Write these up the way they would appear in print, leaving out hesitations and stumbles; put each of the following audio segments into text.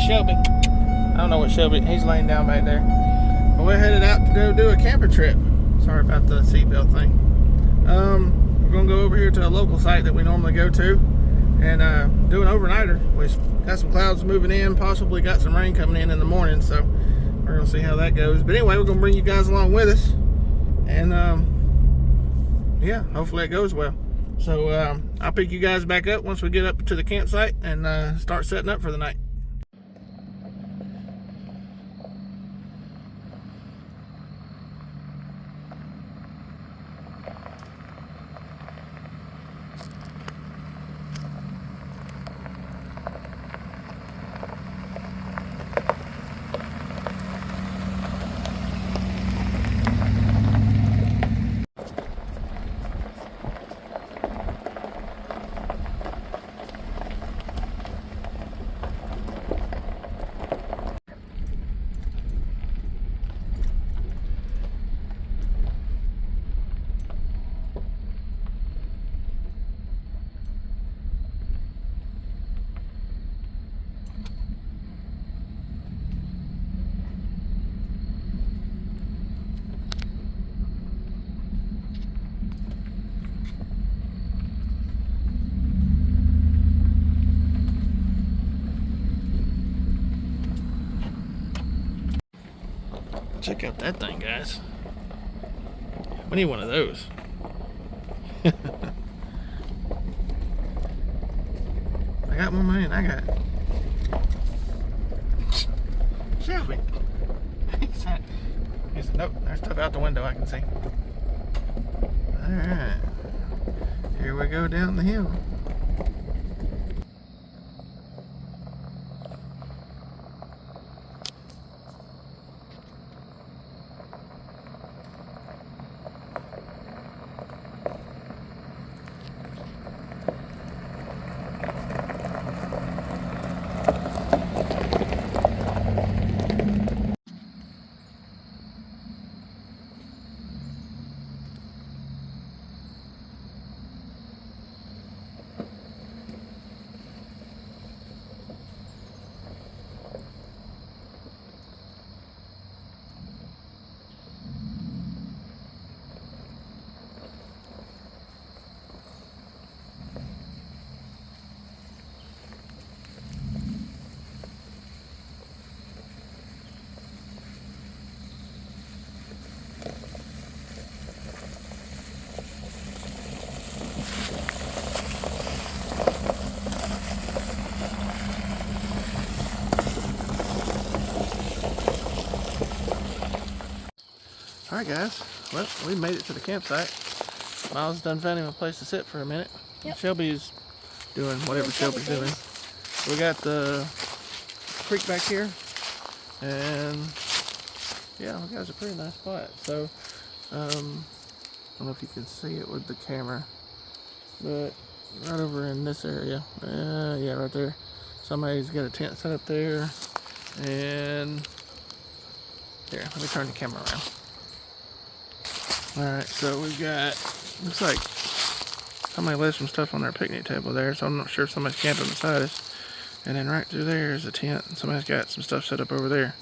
Shelby. I don't know what Shelby, he's laying down back there. But we're headed out to go do a camper trip. Sorry about the seatbelt thing. We're going to go over here to a local site that we normally go to and do an overnighter. We've got some clouds moving in, possibly got some rain coming in the morning, so we're going to see how that goes. But anyway, we're going to bring you guys along with us, and yeah, hopefully it goes well. So I'll pick you guys back up once we get up to the campsite and start setting up for the night. Check out that thing, guys. We need one of those. I got more money than I got. Shelby. Nope, there's stuff out the window I can see. Alright. Here we go down the hill. Alright guys, well, we made it to the campsite. Miles done found him a place to sit for a minute. Yep. Shelby's doing whatever Shelby's doing. We got the creek back here, and yeah, we got a pretty nice spot. So, I don't know if you can see it with the camera, but right over in this area, yeah, right there, somebody's got a tent set up there, and here, let me turn the camera around. Alright, so we've got, looks like somebody left some stuff on their picnic table there, so I'm not sure if somebody's camping beside us. And then right through there is a tent, and somebody's got some stuff set up over there.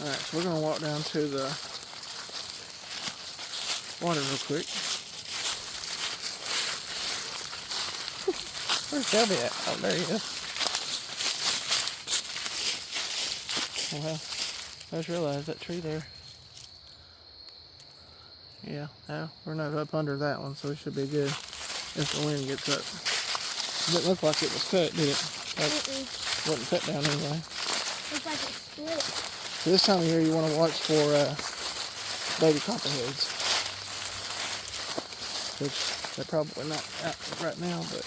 Alright, so we're going to walk down to the water real quick. Where's Shelby at? Oh, there he is. Well, I just realized that tree there. Yeah, no, we're not up under that one, so we should be good if the wind gets up. It didn't look like it was cut, did it? Like, wasn't cut down anyway. Looks like it split. So this time of year you want to watch for baby copperheads, which they're probably not out right now, but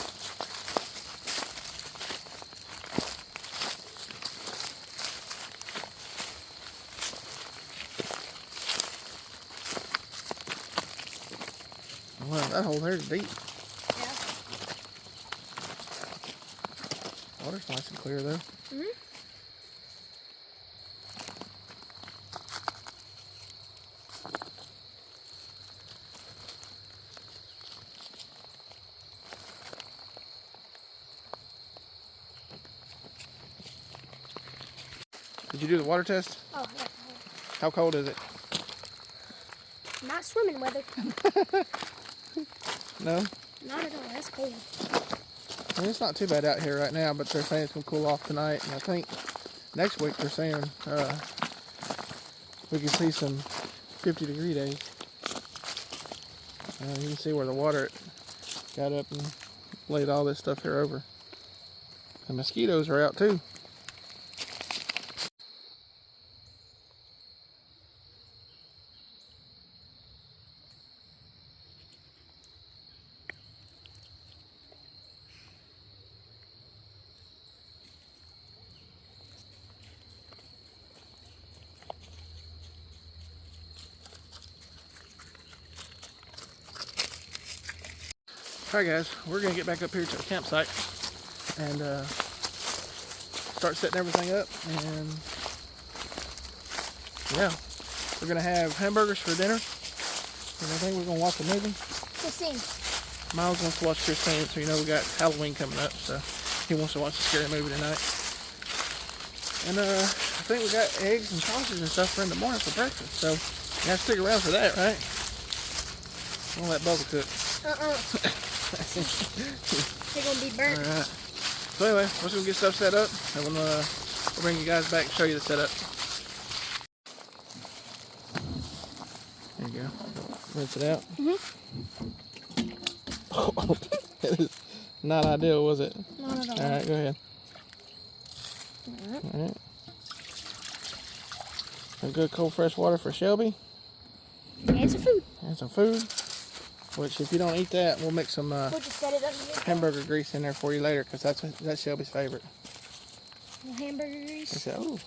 Well, that hole there's deep. Yeah. Water's nice and clear though. Mhm. Did you do the water test? Oh, yeah. How cold is it? Not swimming weather. No? Not at all. That's cold. I mean, it's not too bad out here right now, but they're saying it's going to cool off tonight. And I think next week they're saying we can see some 50-degree days. You can see where the water got up and laid all this stuff here over. The mosquitoes are out too. Alright guys, we're going to get back up here to the campsite and start setting everything up, and yeah, we're going to have hamburgers for dinner, and I think we're going to watch a movie. Christine. Miles wants to watch Christine, so you know we got Halloween coming up, so he wants to watch a scary movie tonight. And I think we got eggs and sausage and stuff for in the morning for breakfast, so you have to stick around for that, right? We'll let Bubba cook. They're gonna be burnt. Alright. So anyway, we're just gonna get stuff set up, and we'll bring you guys back and show you the setup. There you go. Rinse it out. It is not ideal, was it? Not at all. Alright, go ahead. Alright. Alright. Some good cold fresh water for Shelby. And some food. And some food. Which, if you don't eat that, we'll mix some We'll just set it up here. hamburger grease in there for you later, because that's Shelby's favorite. Hamburger grease. I said, oh.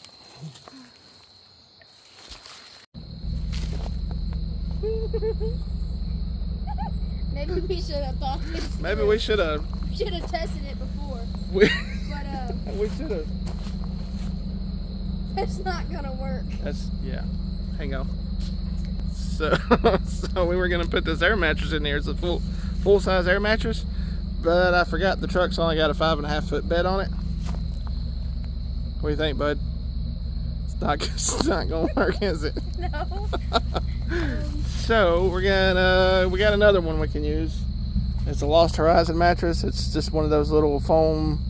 Maybe we should have thought this. Maybe we should have. We should have tested it before. We should have. That's not gonna work. Yeah. Hang on. So we were gonna put this air mattress in here. It's a full size air mattress, but I forgot the truck's only got a 5.5 foot bed on it. What do you think, bud? It's not gonna work, is it? No. So we got another one we can use. It's a Lost Horizon mattress. It's just one of those little foam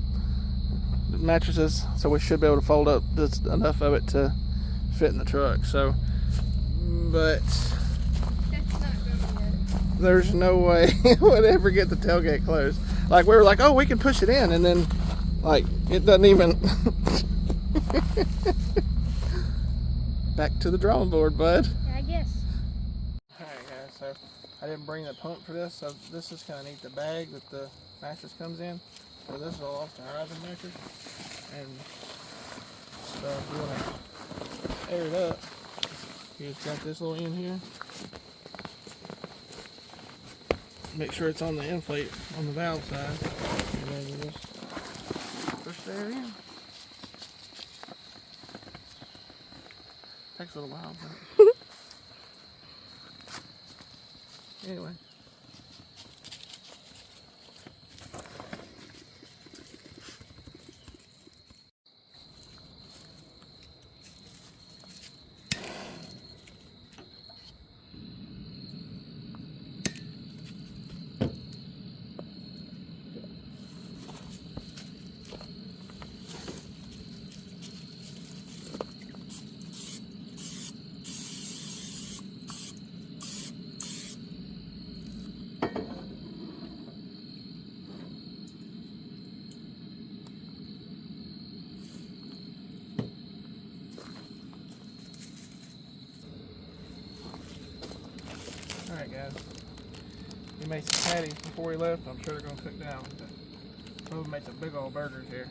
mattresses, so we should be able to fold up just enough of it to fit in the truck. So, but That's not gonna work. there's no way it would ever get the tailgate closed. Like, we were like, oh, we can push it in, and then like it doesn't even. Back to the drawing board, bud. Yeah, I guess. Alright guys, so I didn't bring the pump for this, so this is kind of neat, the bag that the mattress comes in. So this is a Lost Horizon mattress, and so if you want to air it up, you just got this little end here. Make sure it's on the inflate on the valve side, and then you just push the air in. Takes a little while, but anyway. Alright guys, we made some patties before we left. I'm sure they're going to cook down. But we made some big old burgers here.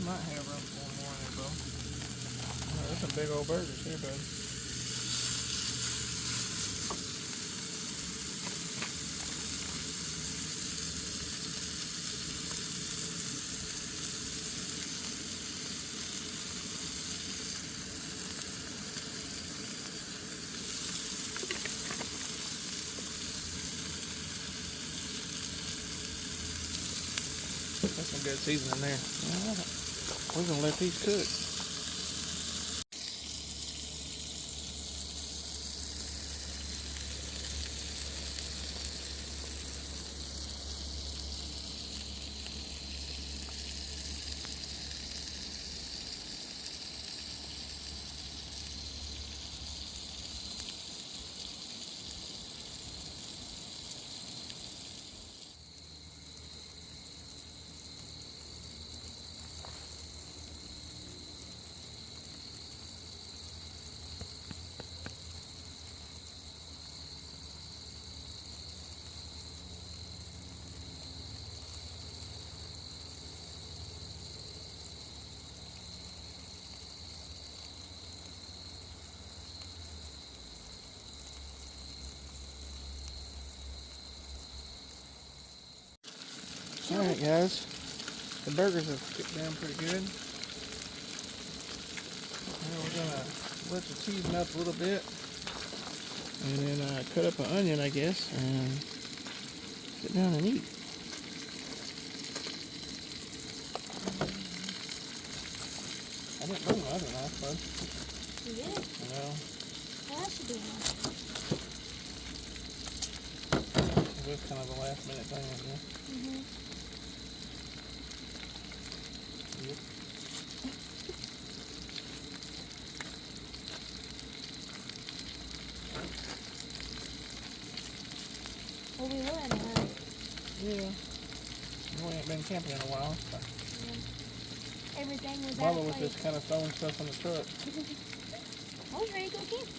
might have room for one more in there, bro. Oh, there's some big old burgers here, bud. That's some good seasoning there. Alright. We're gonna let these cook. Alright guys, the burgers have cooked down pretty good. Now we're gonna let the cheese melt a little bit and then cut up an onion, I guess, and sit down and eat. I didn't bring my other knife, bud. You did? No. Well, that should be enough. It was kind of a last minute thing, I guess. Yep. Well, we were in a hurry. Yeah. We ain't been camping in a while. So. Yeah. Everything was out Bubba of was place. just kind of throwing stuff in the truck. I was ready to go camp.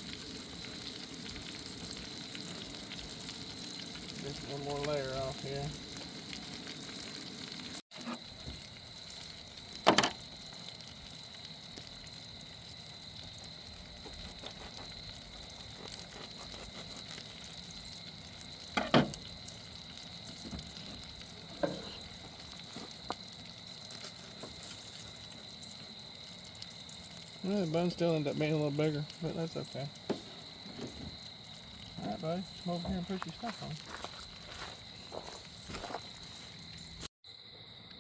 Just one more layer off here. Well, the bun still ended up being a little bigger, but that's okay. Alright, buddy. Come over here and put your stuff on.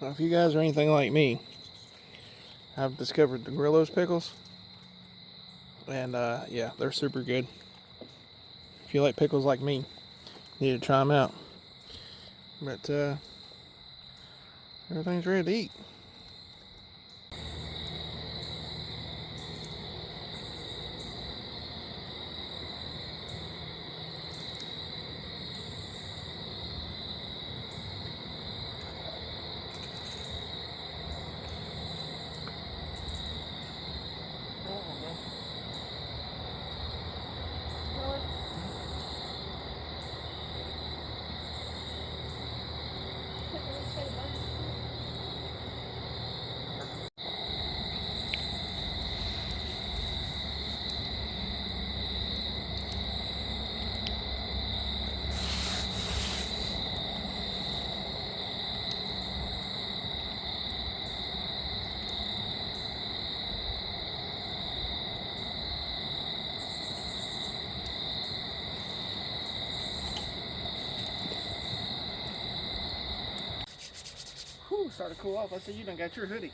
Well, if you guys are anything like me, I've discovered the Grillo's pickles. And, yeah, they're super good. If you like pickles like me, you need to try them out. But, everything's ready to eat. Whew, started to cool off. I see you done got your hoodie.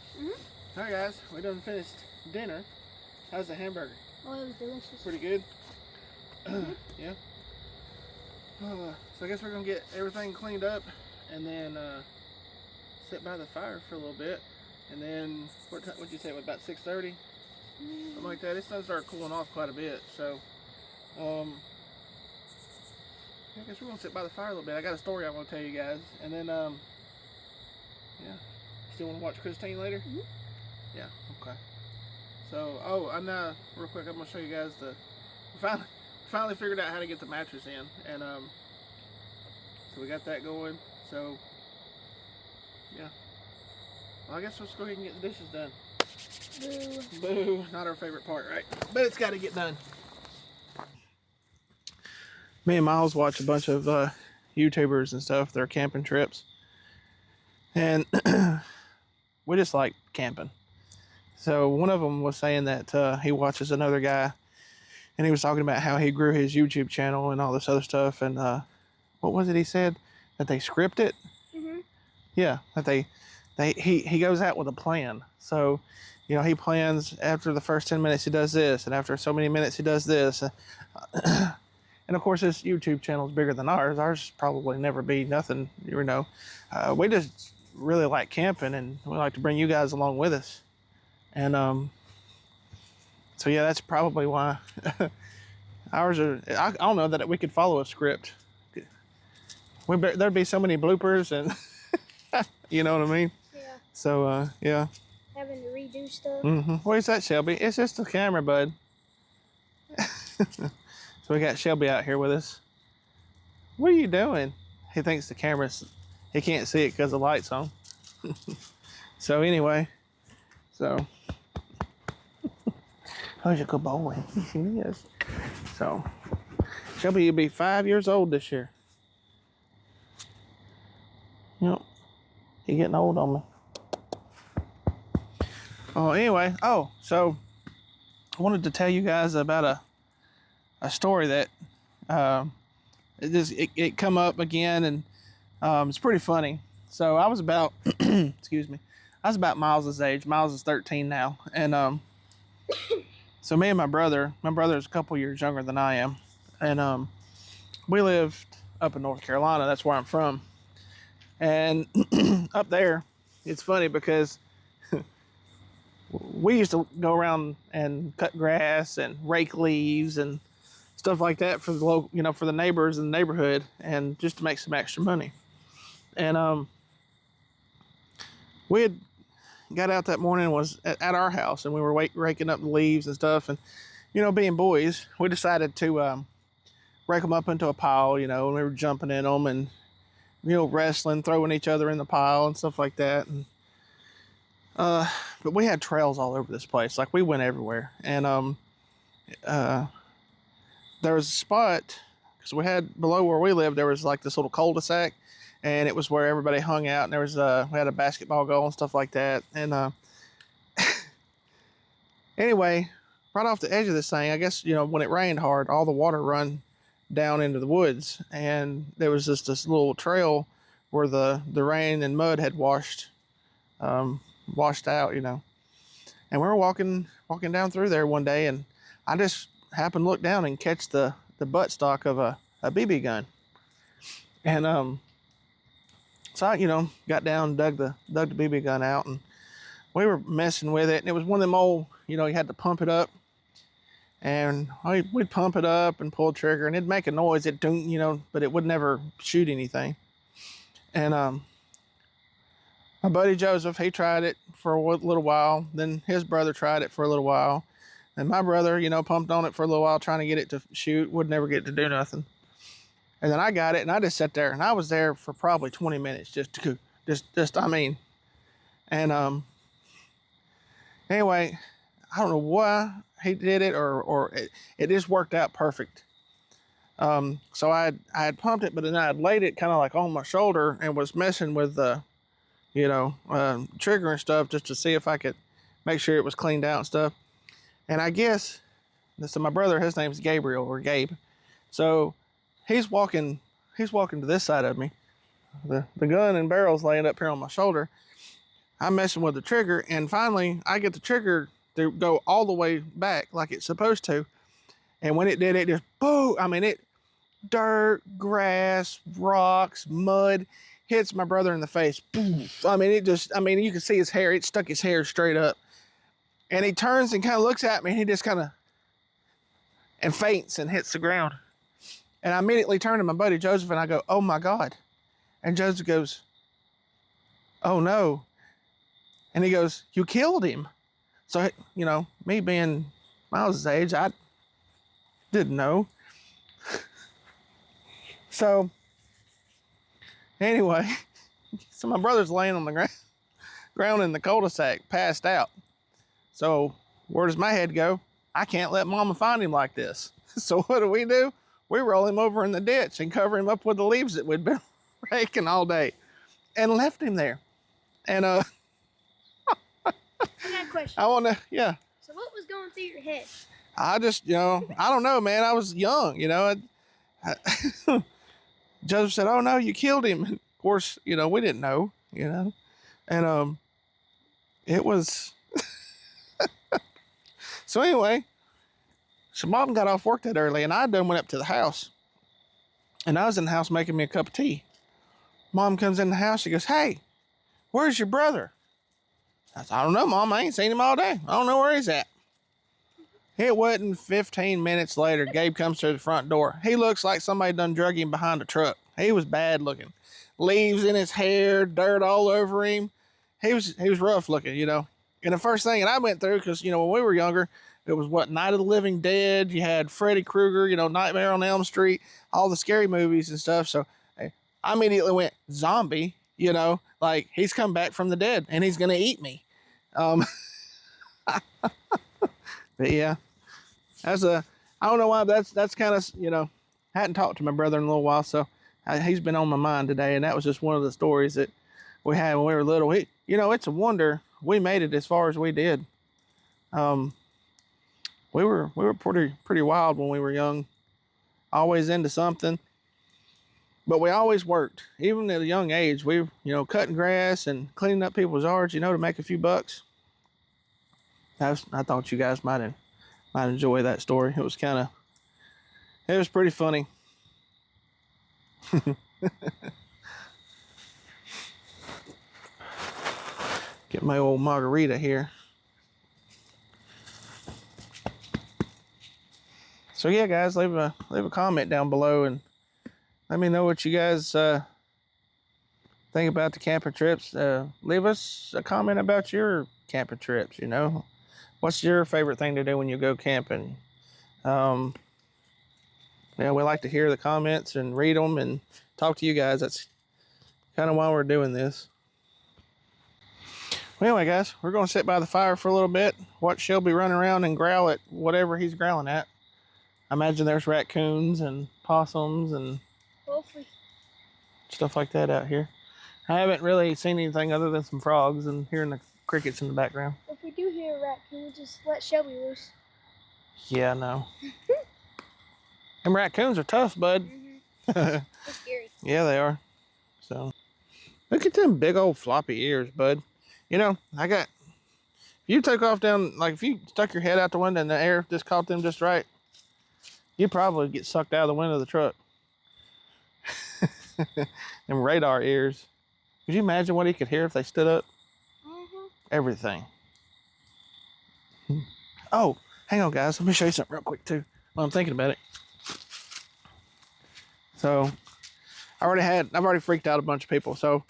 Alright guys, we done finished dinner. How's the hamburger? Oh, it was delicious. Pretty good? Yeah. So I guess we're going to get everything cleaned up and then sit by the fire for a little bit. And then, what'd you say, about 6:30? Something like that. It's going to start cooling off quite a bit. So, I guess we're going to sit by the fire a little bit. I got a story I want to tell you guys. And then, yeah. Still want to watch Christine later? Yeah, okay. So, oh, and real quick, I'm going to show you guys finally figured out how to get the mattress in. And, so we got that going. So, yeah. I guess let's go ahead and get the dishes done. Boo. Boo, not our favorite part, right? But it's got to get done. Me and Miles watch a bunch of YouTubers and stuff, their camping trips. And we just like camping. So one of them was saying that he watches another guy, and he was talking about how he grew his YouTube channel and all this other stuff. And what was it he said? That they script it? Mm-hmm. Yeah, that he goes out with a plan. So, you know, he plans after the first 10 minutes he does this, and after so many minutes he does this. And of course, his YouTube channel is bigger than ours. Ours probably never be nothing, you know. We just really like camping, and we like to bring you guys along with us. And so yeah, that's probably why ours are. I don't know that we could follow a script. There'd be so many bloopers, and you know what I mean. Yeah. So yeah. Having to redo stuff. Mm-hmm. What is that, Shelby? It's just the camera, bud. So we got Shelby out here with us. What are you doing? He thinks the camera's, he can't see it because the light's on. So anyway, oh, he's a good boy. He is. So Shelby, you'll be 5 years old this year. Yep. You're getting old on me. Oh, anyway. Oh, so I wanted to tell you guys about a story that it come up again, and it's pretty funny. So I was about excuse me, I was about Miles's age. Miles is 13 now, and so me and my brother is a couple years younger than I am, and we lived up in North Carolina. That's where I'm from. And up there, it's funny because we used to go around and cut grass and rake leaves and stuff like that for the local, you know, for the neighbors in the neighborhood, and just to make some extra money. And we had got out that morning and was at our house, and we were raking up the leaves and stuff. And you know, being boys, we decided to rake them up into a pile, you know, and we were jumping in them and, you know, wrestling, throwing each other in the pile and stuff like that. And but we had trails all over this place. Like, we went everywhere. And there was a spot, because we had, below where we lived, there was like this little cul-de-sac, and it was where everybody hung out. And there was we had a basketball goal and stuff like that. And anyway, right off the edge of this thing, I guess, you know, when it rained hard, all the water run down into the woods, and there was just this little trail where the rain and mud had washed out, you know. And we were walking down through there one day, and I just happened to look down and catch the buttstock of a BB gun. And so I, you know, got down, dug the BB gun out, and we were messing with it. And it was one of them old, you know, you had to pump it up, and we'd pump it up and pull the trigger, and it'd make a noise, it'd ding, you know, but it would never shoot anything. And my buddy Joseph, he tried it for a little while. Then his brother tried it for a little while. And my brother, you know, pumped on it for a little while, trying to get it to shoot, would never get to do nothing. And then I got it, and I just sat there, and I was there for probably 20 minutes, I mean. And anyway, I don't know why he did it, or it just worked out perfect. So I had pumped it, but then I had laid it kind of like on my shoulder and was messing with the, you know, trigger and stuff, just to see if I could make sure it was cleaned out and stuff. And I guess, so my brother, his name's Gabriel, or Gabe. So he's walking to this side of me. The gun and barrel's laying up here on my shoulder. I'm messing with the trigger, and finally I get the trigger to go all the way back like it's supposed to. And when it did, it just boom. I mean, dirt, grass, rocks, mud, hits my brother in the face. Boom. I mean, you can see his hair. It stuck his hair straight up. And he turns and kind of looks at me, and he just kind of, and faints and hits the ground. And I immediately turn to my buddy Joseph, and I go, "Oh my God." And Joseph goes, "Oh no." And he goes, "You killed him." So, you know, me being Miles' age, I didn't know. So anyway, so my brother's laying on the ground. ground in the cul-de-sac, passed out. So where does my head go? I can't let Mama find him like this. So what do? We roll him over in the ditch and cover him up with the leaves that we'd been raking all day and left him there. And I got a question. I want to, yeah. So what was going through your head? I just, I don't know, man. I was young, Joseph said, "Oh no, you killed him." And of course, we didn't know, and it was. So anyway, Mom got off work that early, and I done went up to the house, and I was in the house making me a cup of tea. Mom comes in the house. She goes, "Hey, where's your brother?" I said, "I don't know, Mom. I ain't seen him all day. I don't know where he's at." It wasn't 15 minutes later, Gabe comes to the front door. He looks like somebody done drug him behind a truck. He was bad looking. Leaves in his hair, dirt all over him. He was rough looking, And the first thing that I went through, because, when we were younger, it was Night of the Living Dead. You had Freddy Krueger, Nightmare on Elm Street, all the scary movies and stuff. So I immediately went zombie, like he's come back from the dead and he's going to eat me. But yeah, I don't know why, but that's kind of, I hadn't talked to my brother in a little while, so he's been on my mind today, and that was just one of the stories that we had when we were little. It's a wonder we made it as far as we did. We were pretty wild when we were young, always into something, but we always worked, even at a young age. We, cutting grass and cleaning up people's yards, to make a few bucks. I thought you guys might enjoy that story. It was pretty funny. Get my old margarita here. So yeah, guys, leave a comment down below and let me know what you guys think about the camping trips. Leave us a comment about your camping trips. What's your favorite thing to do when you go camping? Yeah, we like to hear the comments and read them and talk to you guys. That's kind of why we're doing this. Well, anyway, guys, we're going to sit by the fire for a little bit, watch Shelby run around and growl at whatever he's growling at. I imagine there's raccoons and possums and stuff like that out here. I haven't really seen anything other than some frogs and hearing the crickets in the background. If we do hear a raccoon, just let Shelby loose. Yeah, I know. Them raccoons are tough, bud. They're scary. Yeah, they are. So, look at them big old floppy ears, bud. If you took off down, like if you stuck your head out the window and the air just caught them just right, you'd probably get sucked out of the window of the truck. Them radar ears. Could you imagine what he could hear if they stood up? Everything. Oh, hang on, guys. Let me show you something real quick, too, while I'm thinking about it. So, I've already freaked out a bunch of people. So,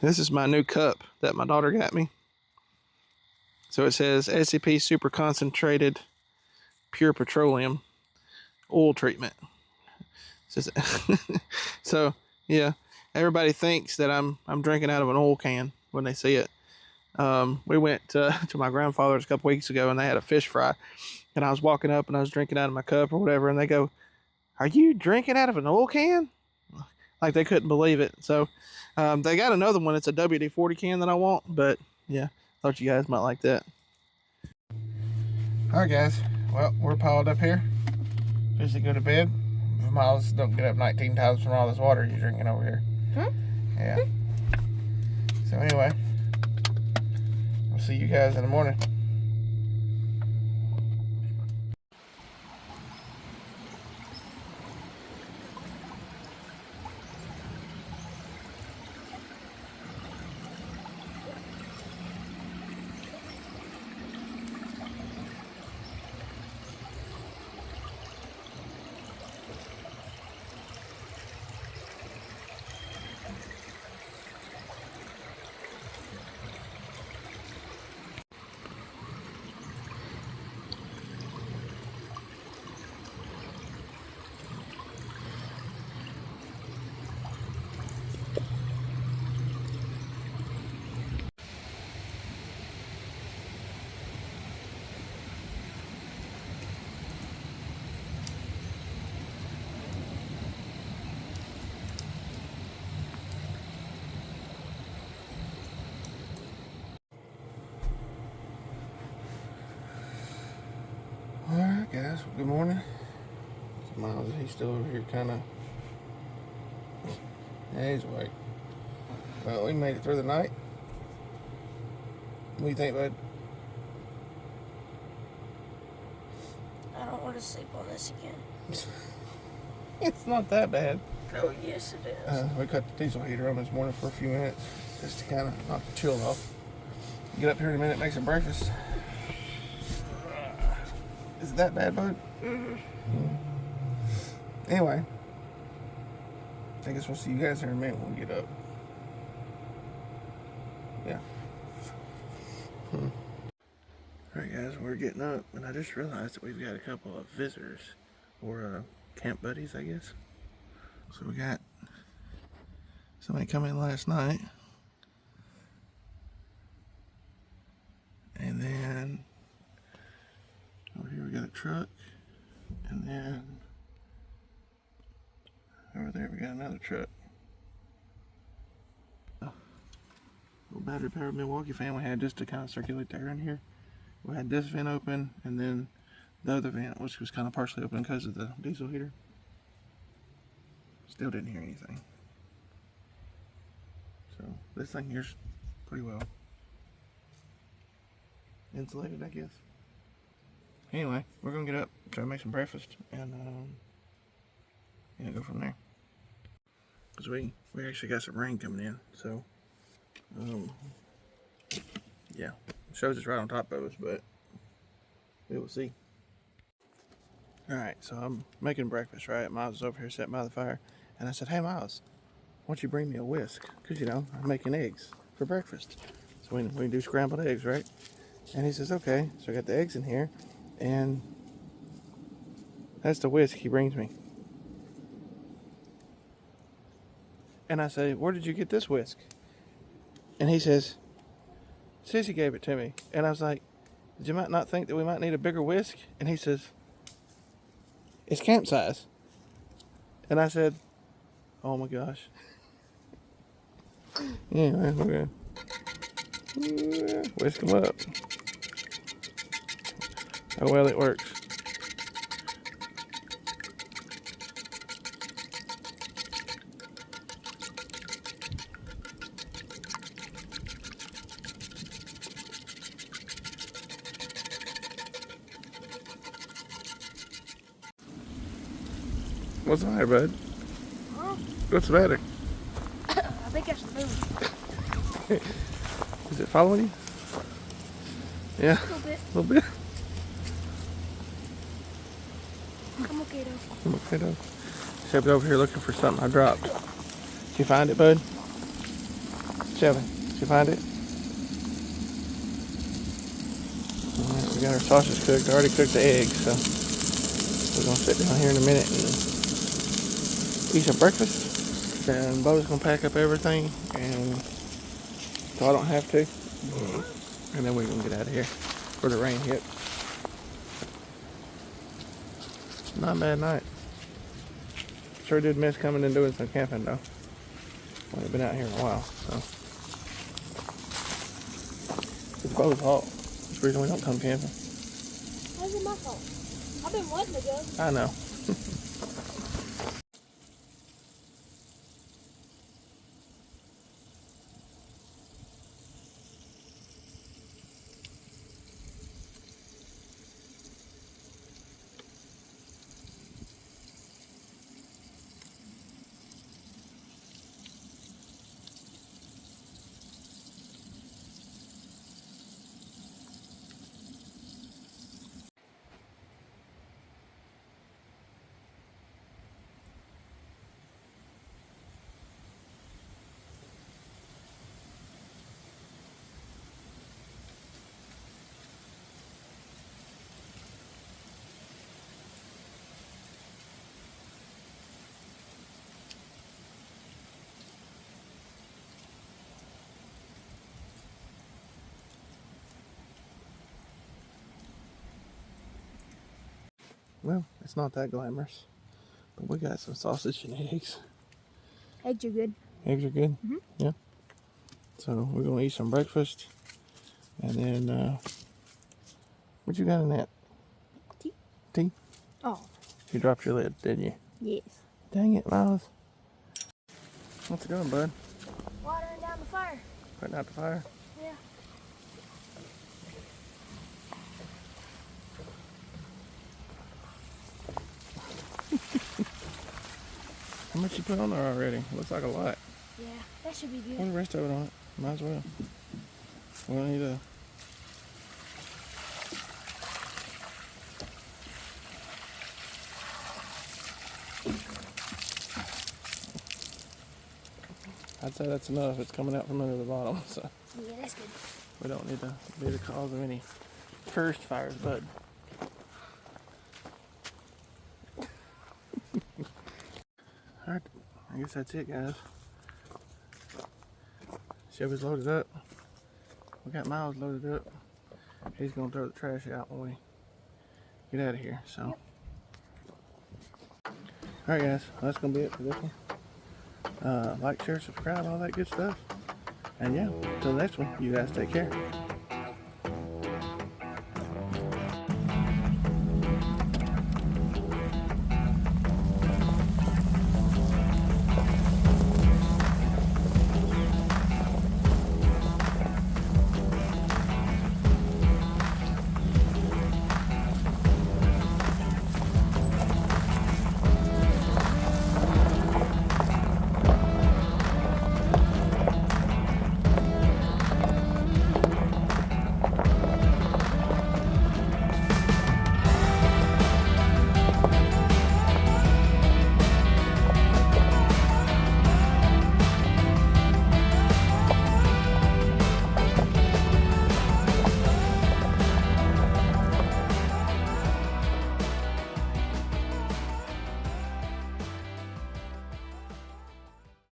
this is my new cup that my daughter got me. So, it says SCP Super Concentrated Pure Petroleum Oil Treatment. So, yeah, everybody thinks that I'm drinking out of an oil can when they see it. We went to my grandfather's a couple weeks ago, and they had a fish fry, and I was walking up and I was drinking out of my cup or whatever, and they go, "Are you drinking out of an oil can?" Like they couldn't believe it. So they got another one. It's a WD-40 can that I want, but yeah, thought you guys might like that. All right, guys. Well, we're piled up here. Just to go to bed. Miles, don't get up 19 times from all this water you're drinking over here. Yeah. So anyway, I'll see you guys in the morning. Good morning. Miles, he's still over here kind of... Yeah, he's awake. Well, we made it through the night. What do you think, bud? I don't want to sleep on this again. It's not that bad. Oh, yes, it is. We cut the diesel heater on this morning for a few minutes just to kind of knock the chill off. Get up here in a minute, make some breakfast. Is it that bad, bud? Mm-hmm. Anyway, I guess we'll see you guys here in a minute when we get up. Yeah. Alright guys, we're getting up, and I just realized that we've got a couple of visitors, or camp buddies, I guess. So we got somebody come in last night, and then over here we got a truck, and then over there we got another truck. Little battery powered Milwaukee fan we had just to kind of circulate the air in here. We had this vent open, and then the other vent, which was kind of partially open because of the diesel heater. Still didn't hear anything. So this thing here's pretty well insulated, I guess. Anyway, we're gonna get up, try to make some breakfast, and go from there. Cause we actually got some rain coming in, so yeah, it shows it's right on top of us, but we will see. All right, so I'm making breakfast, right? Miles is over here sitting by the fire, and I said, "Hey, Miles, why don't you bring me a whisk? Cause I'm making eggs for breakfast. So we can do scrambled eggs, right?" And he says, "Okay." So I got the eggs in here, and that's the whisk he brings me. And I say, "Where did you get this whisk?" And he says, "Sissy gave it to me." And I was like, "Did you might not think that we might need a bigger whisk?" And he says, "It's camp size." And I said, "Oh my gosh." Anyway, we're gonna whisk them up. Oh well, it works. What's the matter, bud? Huh? What's the matter? I think I should move. Is it following you? Yeah. A little bit. A little bit. I'm okay though. I'm okay though. Shelby's over here looking for something I dropped. Did you find it, bud? Shelby, did you find it? Alright, we got our sausage cooked. I already cooked the eggs, so we're gonna sit down here in a minute and eat some breakfast. And Bo's gonna pack up everything, and so I don't have to. And then we're gonna get out of here before the rain hits. Not a bad night. Sure did miss coming and doing some camping though. I haven't been out here in a while, so. It's Bo's fault. That's the reason we don't come camping. How's it my fault? I've been wanting to go. I know. Well, it's not that glamorous, but we got some sausage and eggs. Eggs are good. Eggs are good? Mm-hmm. Yeah. So we're gonna eat some breakfast, and then what you got in that? Tea. Tea? Oh. You dropped your lid, didn't you? Yes. Dang it, Miles. What's it doing, bud? Watering down the fire. Putting out the fire? Yeah. How much you put on there already? Looks like a lot. Yeah, that should be good. Put the rest of it on it. Might as well. We don't need to. I'd say that's enough. It's coming out from under the bottom, so Yeah, that's good. we don't need to be the cause of any first fires, bud. Alright, I guess that's it, guys. Shelby's loaded up. We got Miles loaded up. He's gonna throw the trash out when we get out of here, so. Alright guys, well, that's gonna be it for this one. Like, share, subscribe, all that good stuff. And yeah, until the next one, you guys take care.